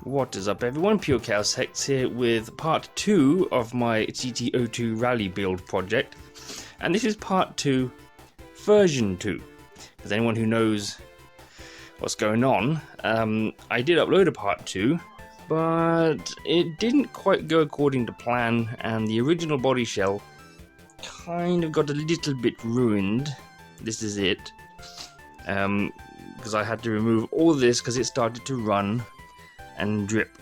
What is up everyone, PureChaosX here with part 2 of my TT-02 rally build project, and this is part 2, version 2. As anyone who knows what's going on, I did upload a part 2, but it didn't quite go according to plan, and the original body shell kind of got a little bit ruined. This is it, because I had to remove all this because it started to run and drip,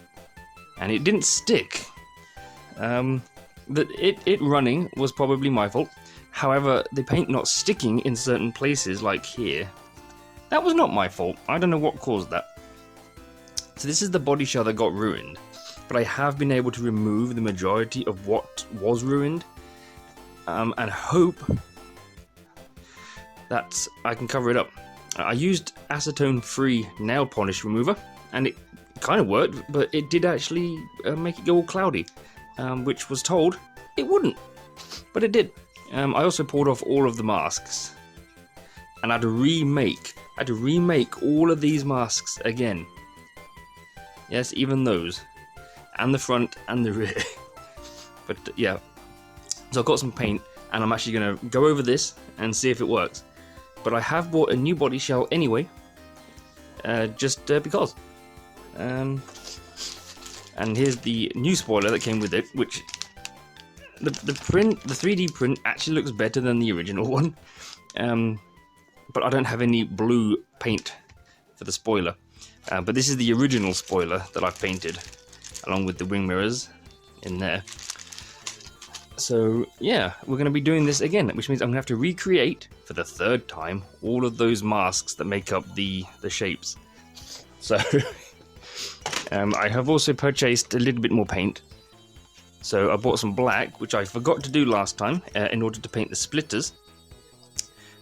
and it didn't stick. It running was probably my fault. However, the paint not sticking in certain places, like here, that was not my fault. I don't know what caused that. So this is the body shell that got ruined, but I have been able to remove the majority of what was ruined, and hope that I can cover it up. I used acetone-free nail polish remover, and it kind of worked, but it did actually make it go all cloudy, which was told it wouldn't, but it did. I also pulled off all of the masks, and I had to remake all of these masks again. Yes, even those, and the front and the rear. But yeah, so I've got some paint, and I'm actually going to go over this and see if it works. But I have bought a new body shell anyway, just because. And here's the new spoiler that came with it, which the 3D print actually looks better than the original one, but I don't have any blue paint for the spoiler, but this is the original spoiler that I've painted along with the wing mirrors in there. So yeah, we're going to be doing this again, which means I'm going to have to recreate for the third time all of those masks that make up the shapes. So I have also purchased a little bit more paint. So I bought some black, which I forgot to do last time, in order to paint the splitters.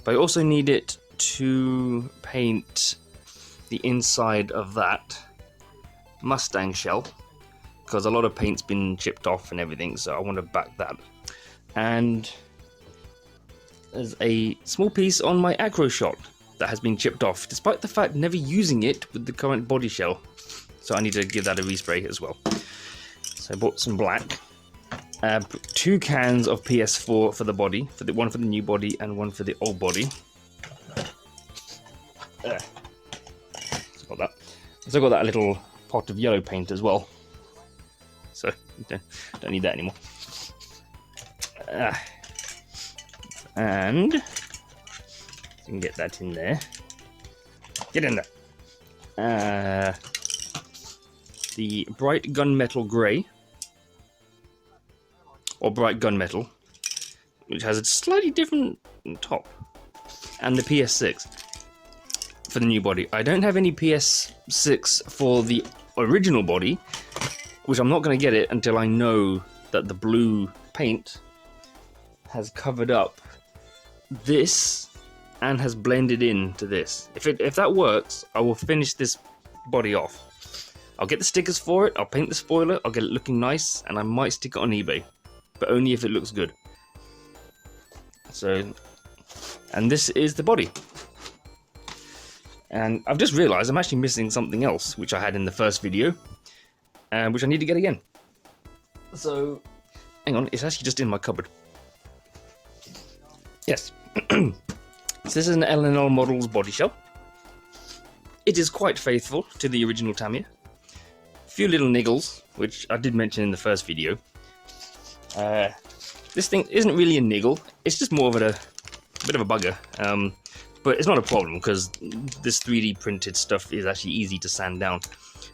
But I also need it to paint the inside of that Mustang shell, because a lot of paint's been chipped off and everything, so I want to back that. And there's a small piece on my acro shot that has been chipped off, despite the fact never using it with the current body shell. So I need to give that a respray as well. So I bought some black, 2 cans of PS4 for the body, one for the new body and one for the old body. So got that little pot of yellow paint as well. So don't need that anymore. And you can get that in there. Get in there. The bright gunmetal grey, or bright gunmetal, which has a slightly different top, and the PS6 for the new body. I don't have any PS6 for the original body, which I'm not going to get it until I know that the blue paint has covered up this and has blended into this. If that works, I will finish this body off. I'll get the stickers for it, I'll paint the spoiler, I'll get it looking nice, and I might stick it on eBay, but only if it looks good. So, and this is the body. And I've just realised I'm actually missing something else, which I had in the first video, which I need to get again. So, hang on, it's actually just in my cupboard. Yes. So this is an L&L Models body shell. It is quite faithful to the original Tamiya. Few little niggles, which I did mention in the first video. This thing isn't really a niggle, it's just more of a bit of a bugger. But it's not a problem, because this 3D printed stuff is actually easy to sand down.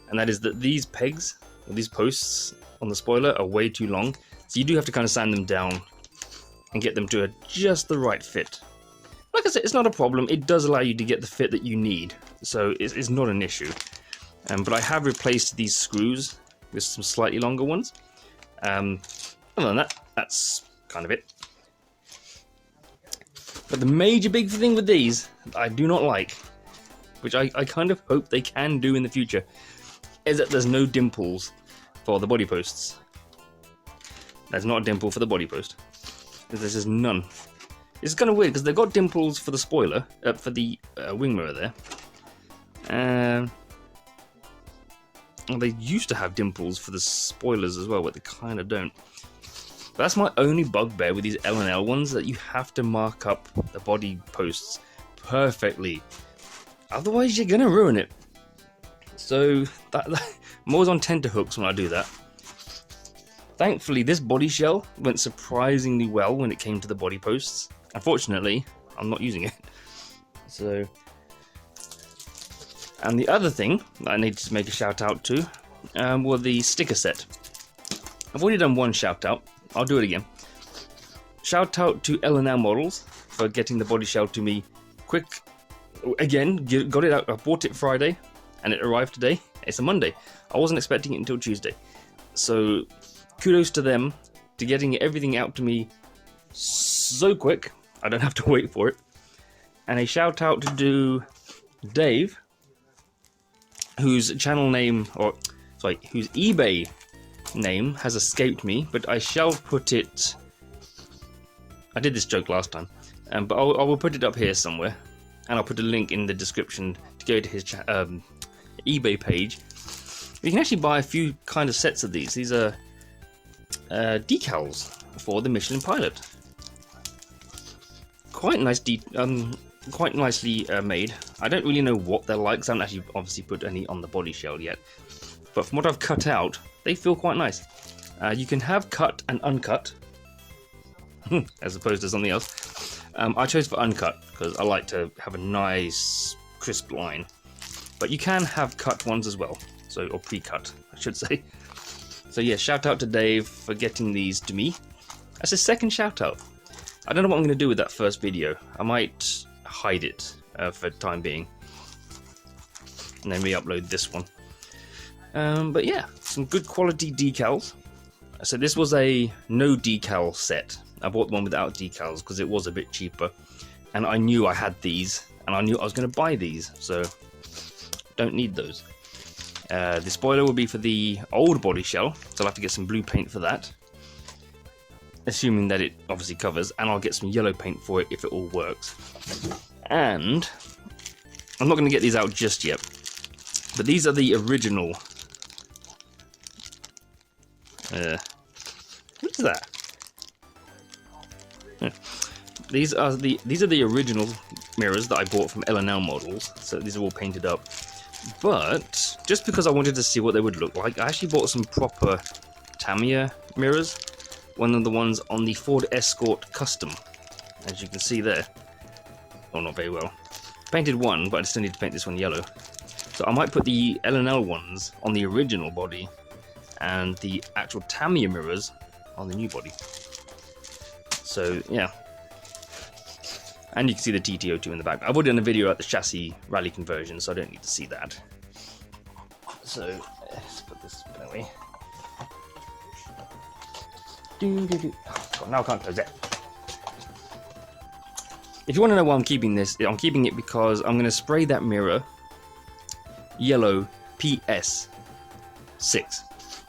And that is that these pegs, or these posts on the spoiler, are way too long. So you do have to kind of sand them down and get them to just the right fit. Like I said, it's not a problem. It does allow you to get the fit that you need, so it's not an issue. But I have replaced these screws with some slightly longer ones. Other than that, that's kind of it. But the major big thing with these that I do not like, which I kind of hope they can do in the future, is that there's no dimples for the body posts. There's not a dimple for the body post. There's just none. It's kind of weird because they've got dimples for the spoiler, for the wing mirror there. Well, they used to have dimples for the spoilers as well, but they kind of don't. But that's my only bugbear with these L&L ones, that you have to mark up the body posts perfectly. Otherwise, you're going to ruin it. So, I'm always on tenterhooks when I do that. Thankfully, this body shell went surprisingly well when it came to the body posts. Unfortunately, I'm not using it. So, and the other thing that I need to make a shout out to were the sticker set. I've already done one shout out. I'll do it again. Shout out to L&L Models for getting the body shell to me quick. Again, got it out. I bought it Friday and it arrived today. It's a Monday. I wasn't expecting it until Tuesday. So kudos to them to getting everything out to me so quick. I don't have to wait for it. And a shout out to Dave, whose channel name, whose eBay name has escaped me, but I shall put it. I did this joke last time, but I will put it up here somewhere, and I'll put a link in the description to go to his eBay page. You can actually buy a few kind of sets of these. These are decals for the Michelin pilot. Quite nice, quite nicely made. I don't really know what they're like, because I haven't actually obviously put any on the body shell yet. But from what I've cut out, they feel quite nice. You can have cut and uncut, as opposed to something else. I chose for uncut, because I like to have a nice, crisp line. But you can have cut ones as well, or pre-cut, I should say. So yeah, shout out to Dave for getting these to me. That's his second shout out. I don't know what I'm going to do with that first video. I might hide it for the time being, and then re-upload this one. But yeah, some good quality decals. So this was a no decal set. I bought the one without decals because it was a bit cheaper, and I knew I had these, and I knew I was going to buy these, so don't need those. The spoiler will be for the old body shell, so I'll have to get some blue paint for that, assuming that it obviously covers, and I'll get some yellow paint for it if it all works. And I'm not going to get these out just yet, but these are the original. What is that? These are the original mirrors that I bought from L&L Models. So these are all painted up. But just because I wanted to see what they would look like, I actually bought some proper Tamiya mirrors. One of the ones on the Ford Escort Custom, as you can see there. Oh, not very well. Painted one, but I still need to paint this one yellow. So I might put the L&L ones on the original body, and the actual Tamiya mirrors on the new body. So yeah, and you can see the TT-02 in the back. I've already done a video at the chassis rally conversion, so I don't need to see that. So let's put this away. Oh, God, now I can't close it. If you want to know why I'm keeping this, I'm keeping it because I'm going to spray that mirror yellow PS6.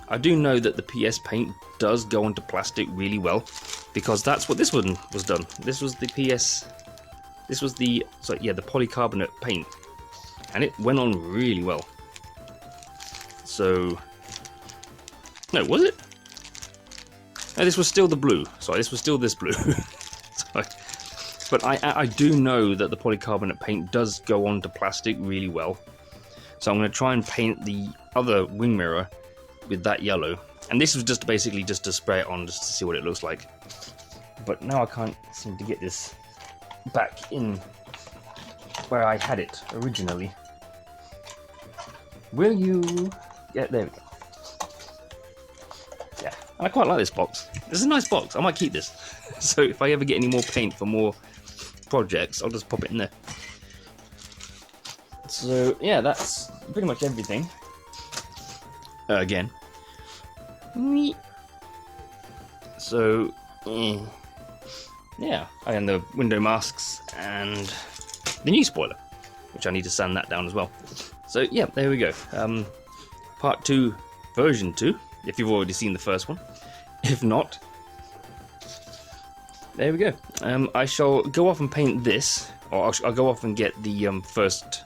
I do know that the PS paint does go onto plastic really well, because that's what this one was done. This was the the polycarbonate paint, and it went on really well. So, no, was it? No, this was still the blue. Sorry, this was still this blue. Sorry. But I do know that the polycarbonate paint does go onto plastic really well. So I'm going to try and paint the other wing mirror with that yellow. And this was just basically just to spray it on just to see what it looks like. But now I can't seem to get this back in where I had it originally. Will you? Yeah, there we go. Yeah, and I quite like this box. This is a nice box. I might keep this. So if I ever get any more paint for more projects, I'll just pop it in there. So yeah, that's pretty much everything. Again. So yeah, and the window masks and the new spoiler, which I need to sand that down as well. So yeah, there we go. Part 2, version 2, if you've already seen the first one. If not, there we go. I shall go off and paint this, or I'll go off and get the first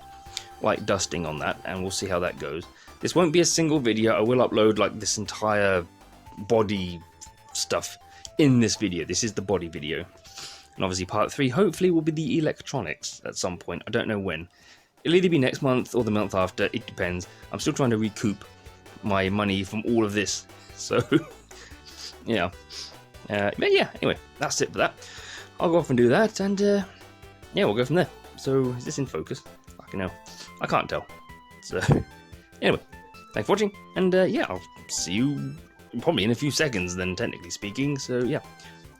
light dusting on that, and we'll see how that goes. This won't be a single video. I will upload like this entire body stuff in this video. This is the body video. And obviously part 3 hopefully will be the electronics at some point. I don't know when. It'll either be next month or the month after. It depends. I'm still trying to recoup my money from all of this. So, yeah. But yeah, anyway, that's it for that. I'll go off and do that, and yeah, we'll go from there. So, is this in focus? Fucking hell. I can't tell. So, anyway, thanks for watching, and yeah, I'll see you probably in a few seconds then, technically speaking. So, yeah,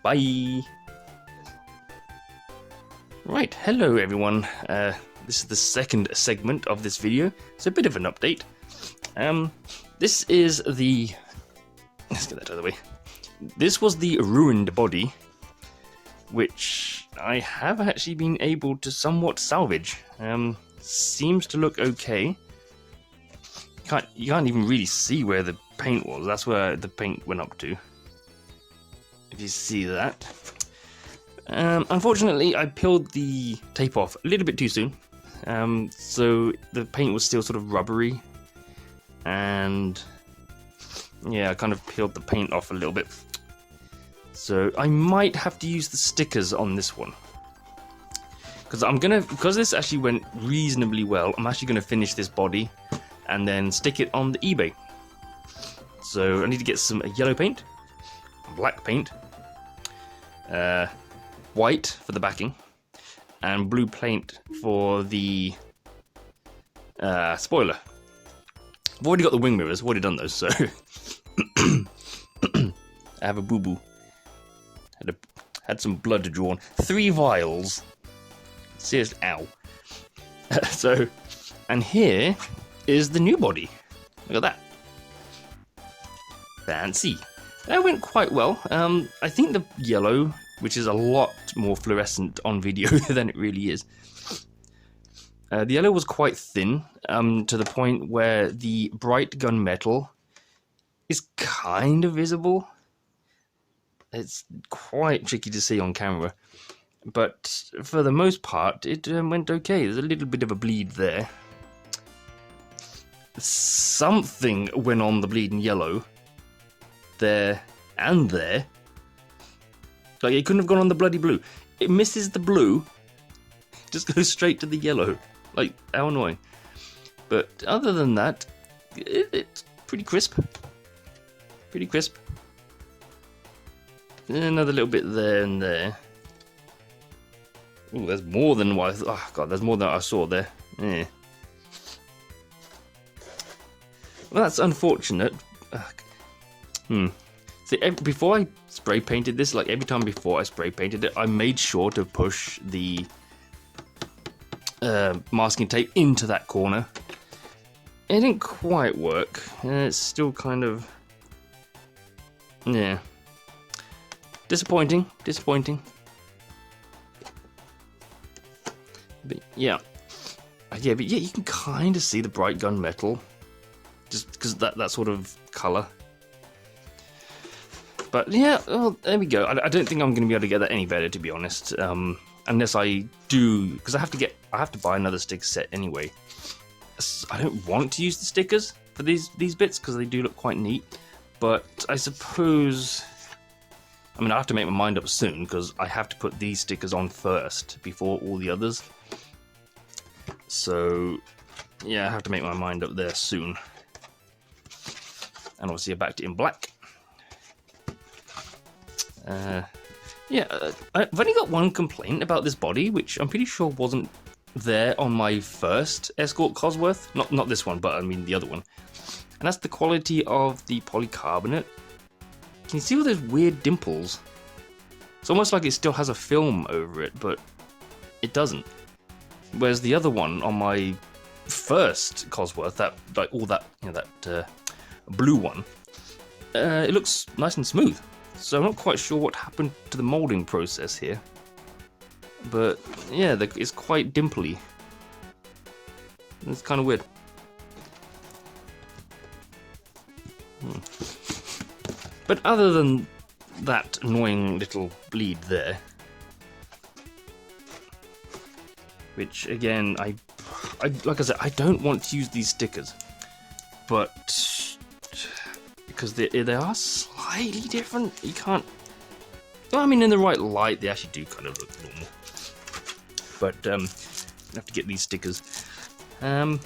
bye. Right, hello everyone. This is the second segment of this video. It's a bit of an update. This is the... Let's get that out of the way. This was the ruined body, which I have actually been able to somewhat salvage. Seems to look okay. You can't even really see where the paint was. That's where the paint went up to. If you see that. Unfortunately, I peeled the tape off a little bit too soon. So the paint was still sort of rubbery. And yeah, I kind of peeled the paint off a little bit. So I might have to use the stickers on this one. Because this actually went reasonably well, I'm actually gonna finish this body and then stick it on the eBay. So I need to get some yellow paint, black paint, white for the backing, and blue paint for the spoiler. I've already got the wing mirrors, I've already done those, so I have a boo-boo. Had some blood drawn. 3 vials. Seriously, ow. So, and here is the new body. Look at that. Fancy. That went quite well. I think the yellow, which is a lot more fluorescent on video than it really is. The yellow was quite thin, to the point where the bright gunmetal is kind of visible. It's quite tricky to see on camera, but for the most part, it went okay. There's a little bit of a bleed there. Something went on the bleed in yellow. There and there. Like, it couldn't have gone on the bloody blue. It misses the blue, just goes straight to the yellow. Like, how annoying. But other than that, it's pretty crisp. Pretty crisp. Another little bit there and there. Ooh, there's more than what I thought. Oh, God, there's more than I saw there. Yeah. Well, that's unfortunate. See, before I spray painted this, like every time before I spray painted it, I made sure to push the masking tape into that corner. It didn't quite work. It's still kind of... yeah. Disappointing. But yeah. Yeah, but yeah, you can kind of see the bright gunmetal. Just because that sort of colour. But yeah, well, there we go. I don't think I'm going to be able to get that any better, to be honest. Unless I do, because I have to buy another sticker set anyway. I don't want to use the stickers for these bits because they do look quite neat. But I suppose, I mean, I have to make my mind up soon because I have to put these stickers on first before all the others. So yeah, I have to make my mind up there soon. And obviously I backed it in black. Yeah, I've only got one complaint about this body, which I'm pretty sure wasn't there on my first Escort Cosworth. Not this one, but I mean the other one. And that's the quality of the polycarbonate. Can you see all those weird dimples? It's almost like it still has a film over it, but it doesn't. Whereas the other one on my first Cosworth, that like all that, you know, that blue one, it looks nice and smooth. So I'm not quite sure what happened to the molding process here. But yeah, it's quite dimply. It's kind of weird. But other than that annoying little bleed there, which again, like I said, I don't want to use these stickers. but because they are slightly different, you can't. Well, I mean, in the right light, they actually do kind of look normal. But I have to get these stickers. One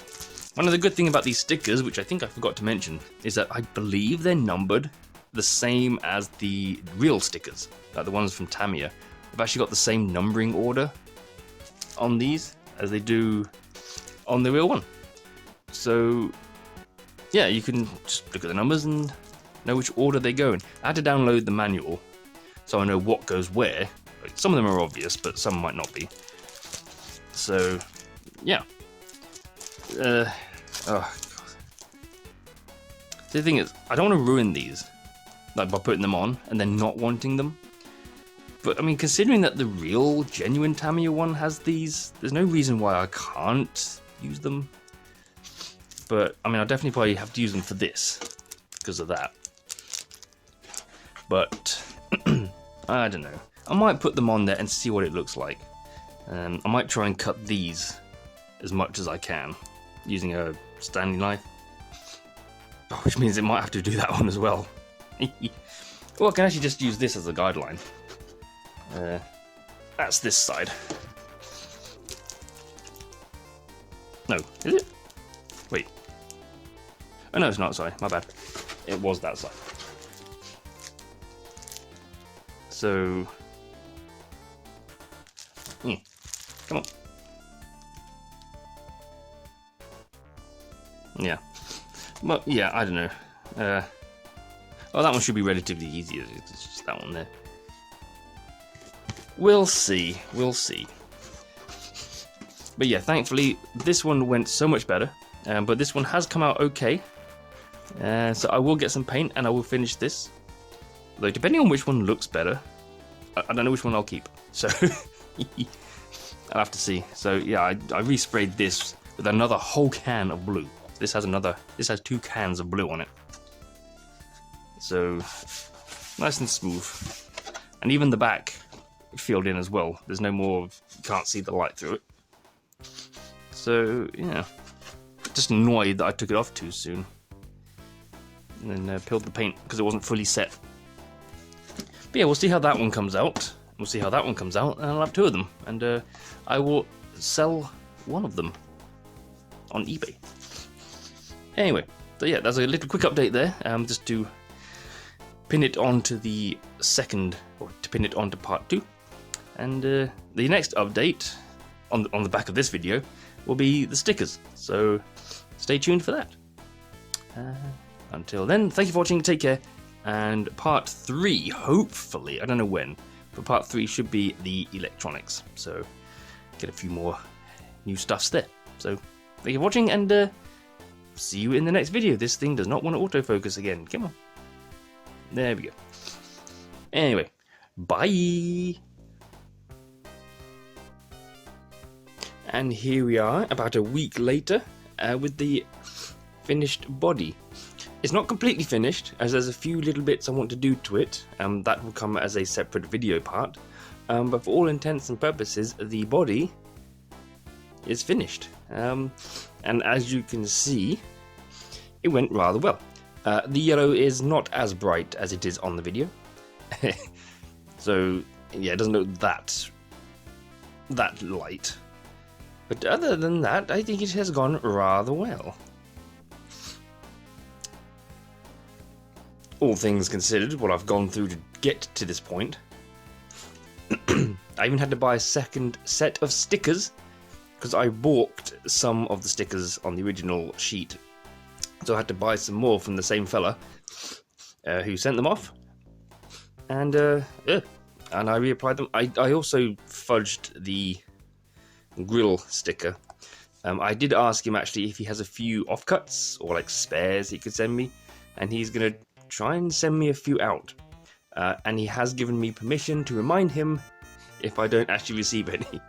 of the good things about these stickers, which I think I forgot to mention, is that I believe they're numbered the same as the real stickers, like the ones from Tamiya. They've actually got the same numbering order on these as they do on the real one. So yeah, you can just look at the numbers and know which order they go in. I had to download the manual so I know what goes where. Like, some of them are obvious, but some might not be. So yeah. Oh god. The thing is, I don't want to ruin these, like by putting them on and then not wanting them. But I mean, considering that the real, genuine Tamiya one has these, there's no reason why I can't use them. But I mean, I'll definitely probably have to use them for this because of that. But I don't know. I might put them on there and see what it looks like. I might try and cut these as much as I can using a Stanley knife, which means it might have to do that one as well. Well, I can actually just use this as a guideline. That's this side. No, is it? Wait. Oh no, it's not, sorry, my bad. It was that side. So... come on. Yeah. Well, yeah, I don't know. Oh, that one should be relatively easy. It's just that one there. We'll see. We'll see. But yeah, thankfully, this one went so much better. But this one has come out okay. So I will get some paint and I will finish this. Though, depending on which one looks better, I don't know which one I'll keep. So, I'll have to see. So yeah, I resprayed this with another whole can of blue. This has 2 cans of blue on it. So, nice and smooth. And even the back filled in as well. There's no more, you can't see the light through it. So, yeah. Just annoyed that I took it off too soon. And then peeled the paint because it wasn't fully set. But yeah, we'll see how that one comes out. We'll see how that one comes out, and I'll have 2 of them. And I will sell one of them on eBay. Anyway, so yeah, that's a little quick update there, just to pin it onto the second, or to pin it onto part 2. And the next update on the back of this video will be the stickers. So stay tuned for that. Until then, thank you for watching, take care, and part 3, hopefully, I don't know when, but part 3 should be the electronics. So get a few more new stuffs there. So thank you for watching, and see you in the next video. This thing does not want to autofocus again. Come on. There we go. Anyway, bye. And here we are, about a week later, with the finished body. It's not completely finished, as there's a few little bits I want to do to it. That will come as a separate video part. But for all intents and purposes, the body is finished. And as you can see, it went rather well. The yellow is not as bright as it is on the video. So yeah, it doesn't look that light. But other than that, I think it has gone rather well. All things considered, what I've gone through to get to this point. I even had to buy a second set of stickers because I balked some of the stickers on the original sheet. So I had to buy some more from the same fella who sent them off. And yeah, and I reapplied them. I also fudged the grill sticker. I did ask him actually if he has a few offcuts or like spares he could send me, and he's gonna try and send me a few out. And he has given me permission to remind him if I don't actually receive any.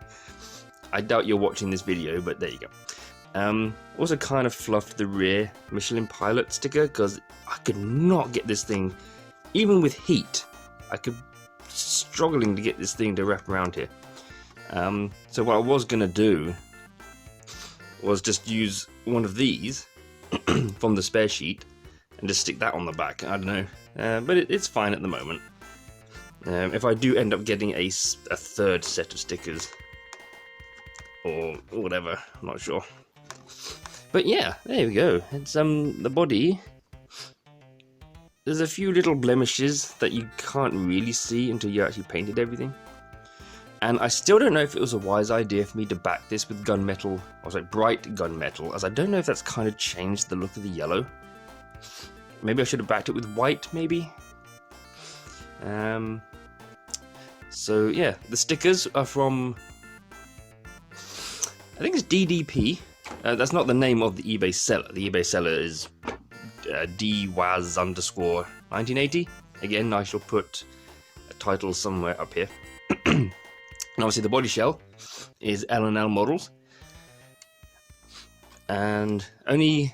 I doubt you're watching this video, but there you go. Also kind of fluffed the rear Michelin pilot sticker because I could not get this thing, even with heat, struggling to get this thing to wrap around here. So what I was gonna do was just use one of these from the spare sheet and just stick that on the back. I don't know, but it's fine at the moment. If I do end up getting a third set of stickers or whatever, I'm not sure. But yeah, there we go. It's the body. There's a few little blemishes that you can't really see until you actually painted everything. And I still don't know if it was a wise idea for me to back this with gunmetal, or like bright gunmetal, as I don't know if that's kind of changed the look of the yellow. Maybe I should have backed it with white, maybe. So yeah, the stickers are from, I think it's DDP. That's not the name of the eBay seller. The eBay seller is dwaz_1980. Again, I shall put a title somewhere up here. And obviously the body shell is L&L models. And the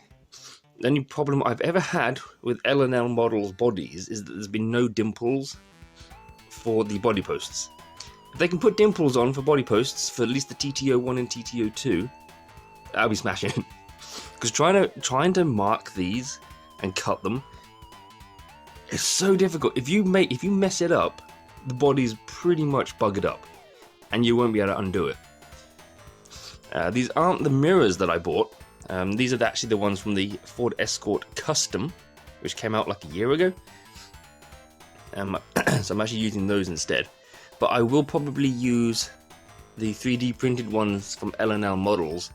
only problem I've ever had with L&L models bodies is that there's been no dimples for the body posts. If they can put dimples on for body posts for at least the TT-01 and TT-02, I'll be smashing. Because trying to mark these and cut them is so difficult. If you mess it up, the body's pretty much buggered up, and you won't be able to undo it. These aren't the mirrors that I bought. These are actually the ones from the Ford Escort Custom, which came out like a year ago. So I'm actually using those instead. But I will probably use the 3D printed ones from L&L models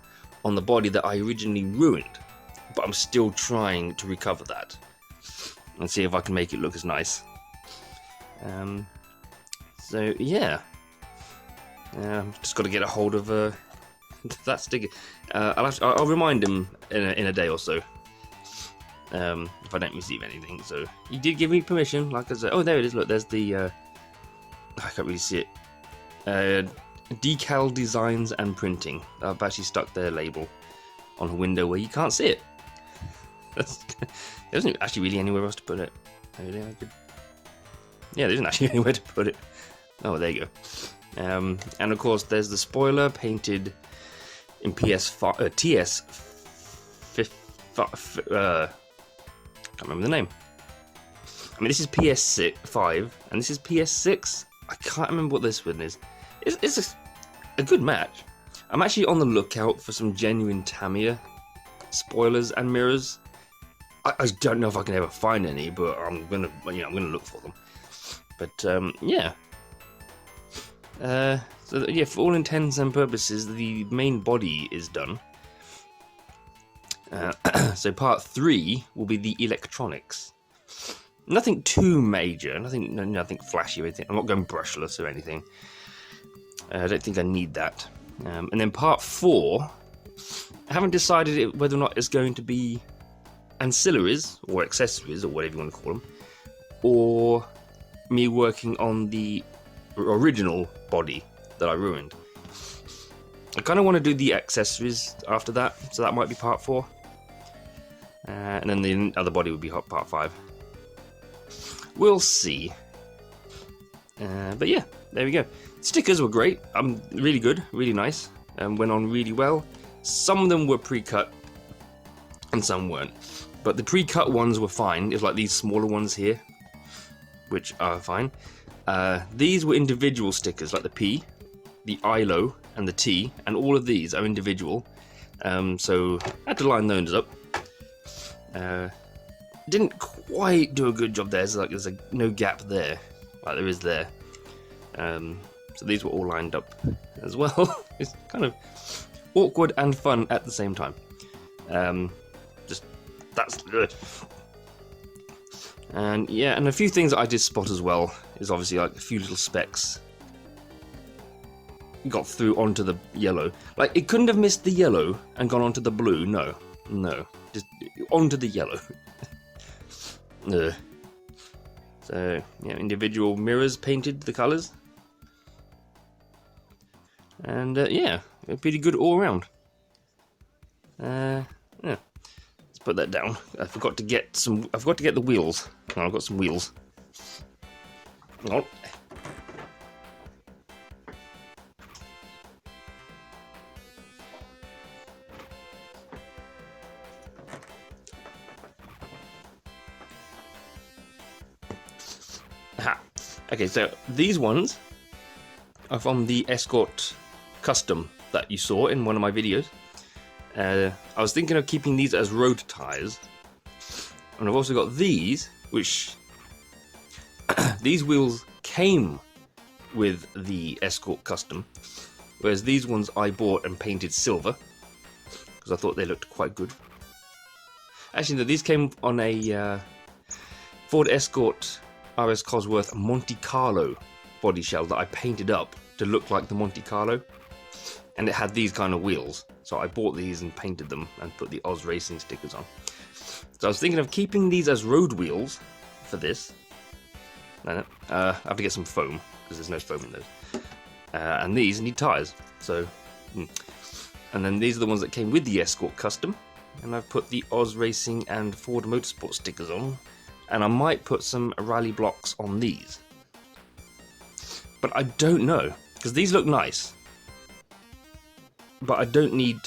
on the body that I originally ruined. But I'm still trying to recover that and see if I can make it look as nice. So yeah, just got to get a hold of that sticker. I'll remind him in a day or so. If I don't receive anything. So he did give me permission, like I said. Oh, there it is. Look, there's the I can't really see it. Decal Designs and Printing. I've actually stuck their label on a window where you can't see it. There isn't actually really anywhere else to put it. Maybe I could... Yeah, there isn't actually anywhere to put it. Oh, there you go. And of course, there's the spoiler painted in TS. Can't remember the name. I mean, this is PS5 and this is PS6. I can't remember what this one is. It's a good match. I'm actually on the lookout for some genuine Tamiya spoilers and mirrors. I don't know if I can ever find any, but I'm gonna look for them. But yeah. So yeah, for all intents and purposes, the main body is done. So part 3 will be the electronics. Nothing too major, nothing flashy or anything. I'm not going brushless or anything. I don't think I need that. And then part 4, I haven't decided whether or not it's going to be ancillaries or accessories or whatever you want to call them, or me working on the original body that I ruined. I kind of want to do the accessories after that, so that might be part 4. And then the other body would be part 5. We'll see. But yeah, there we go. Stickers were great. Really good, really nice. Went on really well. Some of them were pre-cut, and some weren't. But the pre-cut ones were fine. It's like these smaller ones here, which are fine. These were individual stickers, like the P, the ILO, and the T, and all of these are individual. So I had to line those up. Didn't quite do a good job there. There's no gap there, like there is there. So these were all lined up as well. It's kind of awkward and fun at the same time. That's good. And yeah, and a few things that I did spot as well is obviously like a few little specks got through onto the yellow. Like, it couldn't have missed the yellow and gone onto the blue. No, just onto the yellow. So yeah, individual mirrors painted the colours, and yeah, pretty good all around. Yeah, let's put that down. I forgot to get the wheels. Oh, I've got some wheels. Oh. Okay, so these ones are from the Escort custom that you saw in one of my videos. I was thinking of keeping these as road tyres, and I've also got these, which these wheels came with the Escort custom, whereas these ones I bought and painted silver because I thought they looked quite good. Actually, no, these came on a Ford Escort RS Cosworth Monte Carlo body shell that I painted up to look like the Monte Carlo, and it had these kind of wheels, so I bought these and painted them and put the Oz Racing stickers on. So I was thinking of keeping these as road wheels for this. I have to get some foam because there's no foam in those, and these need tyres, so and then these are the ones that came with the Escort custom, and I've put the Oz Racing and Ford Motorsport stickers on, and I might put some rally blocks on these, but I don't know because these look nice, but I don't need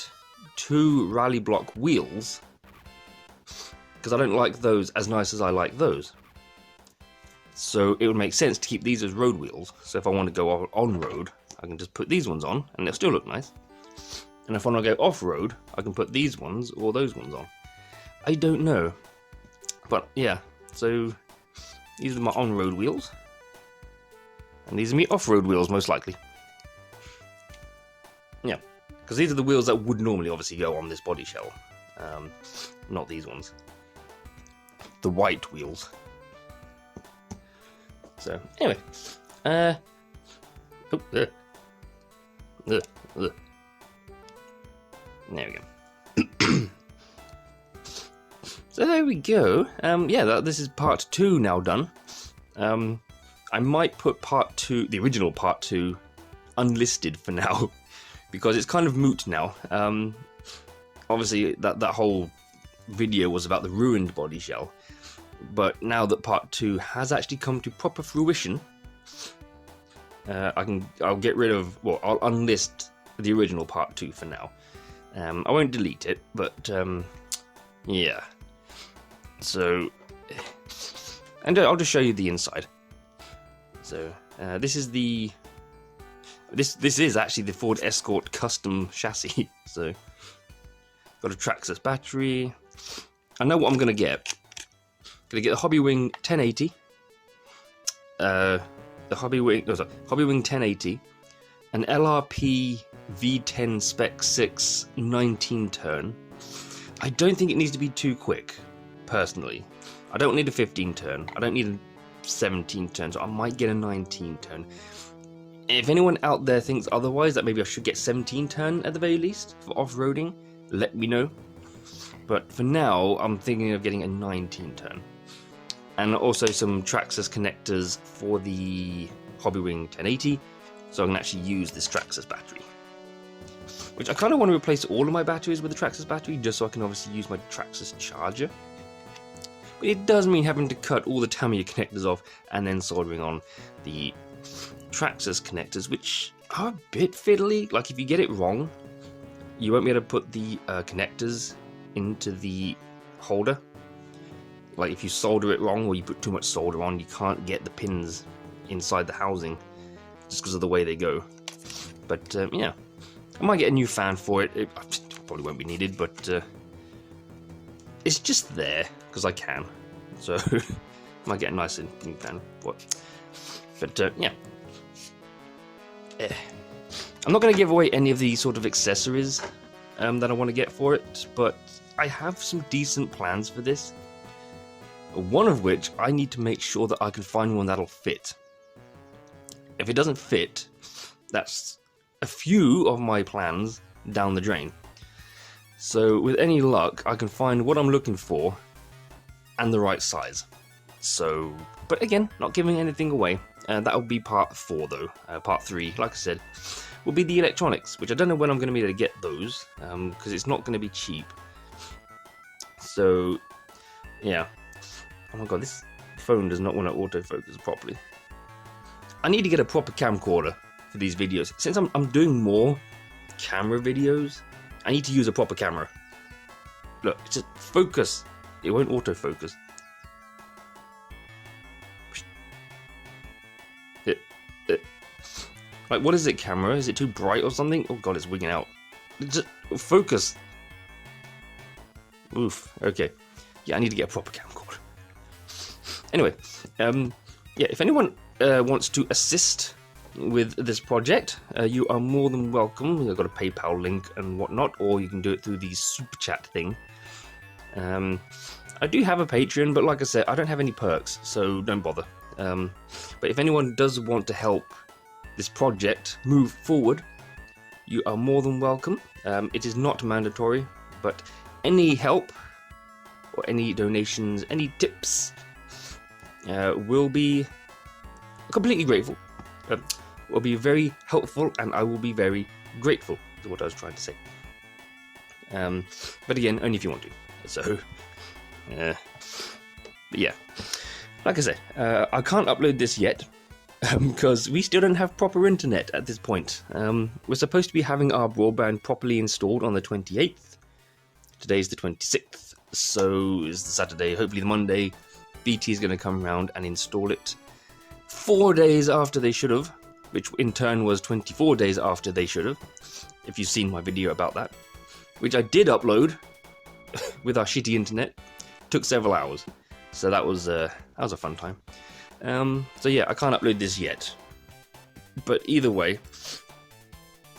2 rally block wheels because I don't like those as nice as I like those. So it would make sense to keep these as road wheels. So if I want to go on road, I can just put these ones on and they'll still look nice. And if I want to go off road, I can put these ones or those ones on. I don't know. But yeah, so these are my on-road wheels. And these are my off-road wheels, most likely. Yeah, because these are the wheels that would normally obviously go on this body shell. Not these ones. The white wheels. So, anyway, there we go. So there we go. Yeah, this is part 2 now done. I might put part 2, the original part 2, unlisted for now, because it's kind of moot now. Obviously, that whole video was about the ruined body shell. But now that part 2 has actually come to proper fruition, I'll get rid of, well, I'll unlist the original part 2 for now. I won't delete it, but yeah. So, and I'll just show you the inside. So this is the this is actually the Ford Escort custom chassis. So got a Traxxas battery. I know what I'm gonna get. Gonna get the Hobbywing 1080, the Hobbywing 1080, an LRP V10 Spec 6 19 turn. I don't think it needs to be too quick, personally. I don't need a 15 turn. I don't need a 17 turn, so I might get a 19 turn. If anyone out there thinks otherwise, that maybe I should get 17 turn at the very least for off-roading, let me know. But for now, I'm thinking of getting a 19 turn. And also some Traxxas connectors for the Hobbywing 1080, so I can actually use this Traxxas battery. Which I kind of want to replace all of my batteries with the Traxxas battery, just so I can obviously use my Traxxas charger. But it does mean having to cut all the Tamiya connectors off and then soldering on the Traxxas connectors, which are a bit fiddly. Like if you get it wrong, you won't be able to put the connectors into the holder. Like if you solder it wrong or you put too much solder on, you can't get the pins inside the housing just because of the way they go. But yeah, I might get a new fan for it. It probably won't be needed, but it's just there because I can. So I might get a nice new fan for it. But yeah, I'm not going to give away any of the sort of accessories that I want to get for it, but I have some decent plans for this. One of which I need to make sure that I can find one that'll fit. If it doesn't fit, that's a few of my plans down the drain. So with any luck, I can find what I'm looking for and the right size. So, but again, not giving anything away. That'll be part 4 though. Part 3, like I said, will be the electronics, which I don't know when I'm going to be able to get those, because it's not going to be cheap. So, yeah. Oh my god, this phone does not want to autofocus properly. I need to get a proper camcorder for these videos. Since I'm doing more camera videos, I need to use a proper camera. Look, just focus. It won't autofocus. Like, what is it, camera? Is it too bright or something? Oh god, it's wigging out. Just focus. Oof. Okay. Yeah, I need to get a proper camcorder. Anyway, yeah, if anyone wants to assist with this project, you are more than welcome. I've got a PayPal link and whatnot, or you can do it through the super chat thing. I do have a Patreon, but like I said, I don't have any perks, so don't bother. But if anyone does want to help this project move forward, you are more than welcome. It is not mandatory, but any help or any donations, any tips will be completely grateful. Will be very helpful, and I will be very grateful, is what I was trying to say. But again, only if you want to. So, but yeah, like I said, I can't upload this yet because we still don't have proper internet at this point. We're supposed to be having our broadband properly installed on the 28th. Today's the 26th, so it's the Saturday. Hopefully the Monday, BT is going to come around and install it 4 days after they should have, which in turn was 24 days after they should have, if you've seen my video about that, which I did upload with our shitty internet. Took several hours, so that was a fun time. So yeah, I can't upload this yet, but either way,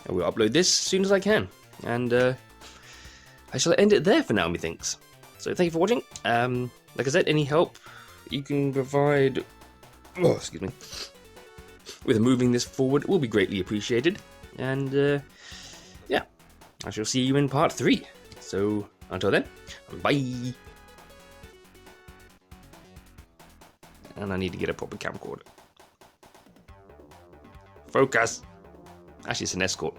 I will upload this as soon as I can, and I shall end it there for now, methinks. So thank you for watching. Like I said, any help you can provide, with moving this forward will be greatly appreciated. And yeah, I shall see you in part 3. So until then, bye. And I need to get a proper camcorder. Focus. Actually, it's an Escort.